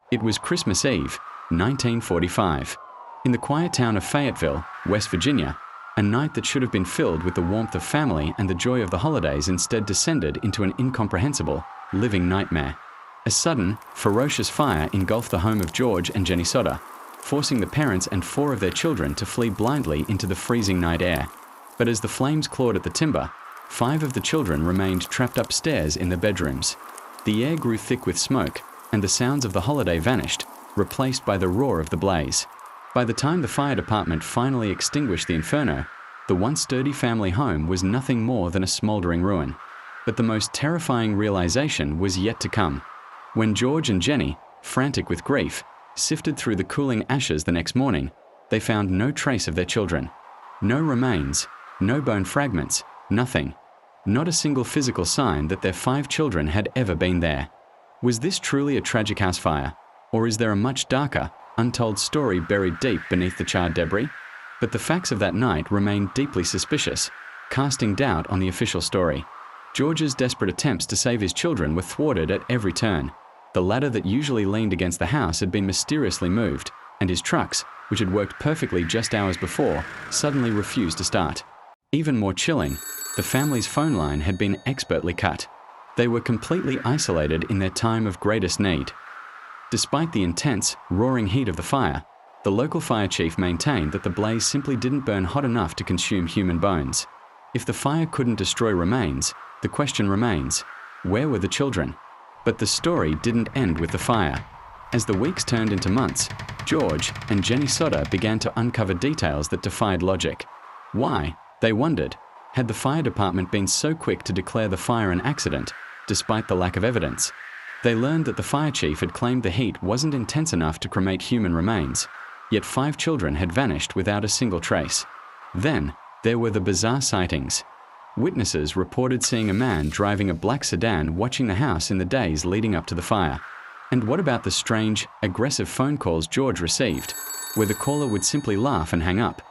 It was Christmas Eve, 1945. In the quiet town of Fayetteville, West Virginia, a night that should have been filled with the warmth of family and the joy of the holidays instead descended into an incomprehensible, living nightmare. A sudden, ferocious fire engulfed the home of George and Jenny Sodder, forcing the parents and 4 of their children to flee blindly into the freezing night air. But as the flames clawed at the timber, 5 of the children remained trapped upstairs in their bedrooms. The air grew thick with smoke, and the sounds of the holiday vanished, replaced by the roar of the blaze. By the time the fire department finally extinguished the inferno, the once sturdy family home was nothing more than a smoldering ruin. But the most terrifying realization was yet to come. When George and Jenny, frantic with grief, sifted through the cooling ashes the next morning, they found no trace of their children. No remains, no bone fragments, nothing. Not a single physical sign that their 5 children had ever been there. Was this truly a tragic house fire? Or is there a much darker, untold story buried deep beneath the charred debris? But the facts of that night remained deeply suspicious, casting doubt on the official story. George's desperate attempts to save his children were thwarted at every turn. The ladder that usually leaned against the house had been mysteriously moved, and his trucks, which had worked perfectly just hours before, suddenly refused to start. Even more chilling, the family's phone line had been expertly cut. They were completely isolated in their time of greatest need. Despite the intense, roaring heat of the fire, the local fire chief maintained that the blaze simply didn't burn hot enough to consume human bones. If the fire couldn't destroy remains, the question remains, where were the children? But the story didn't end with the fire. As the weeks turned into months, George and Jenny Sodder began to uncover details that defied logic. Why, they wondered, had the fire department been so quick to declare the fire an accident, despite the lack of evidence? They learned that the fire chief had claimed the heat wasn't intense enough to cremate human remains, yet 5 children had vanished without a single trace. Then, there were the bizarre sightings. Witnesses reported seeing a man driving a black sedan watching the house in the days leading up to the fire. And what about the strange, aggressive phone calls George received, where the caller would simply laugh and hang up?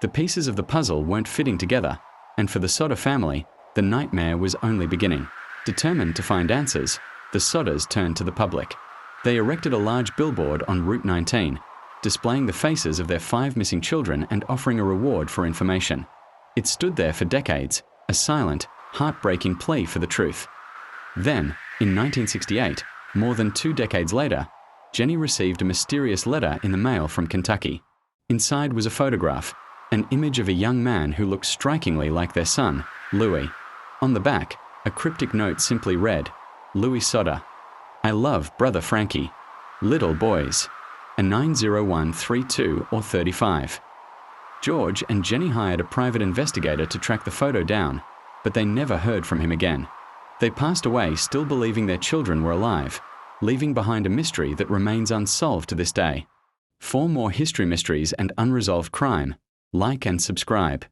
The pieces of the puzzle weren't fitting together, and for the Sodder family, the nightmare was only beginning. Determined to find answers, the Sodders turned to the public. They erected a large billboard on Route 19, displaying the faces of their 5 missing children and offering a reward for information. It stood there for decades, a silent, heartbreaking plea for the truth. Then, in 1968, more than 2 decades later, Jenny received a mysterious letter in the mail from Kentucky. Inside was a photograph, an image of a young man who looked strikingly like their son, Louis. On the back, a cryptic note simply read, "Louis Sodder. I love brother Frankie. Little boys." A 90132 or 35. George and Jenny hired a private investigator to track the photo down, but they never heard from him again. They passed away still believing their children were alive, leaving behind a mystery that remains unsolved to this day. For more history mysteries and unresolved crime, like and subscribe.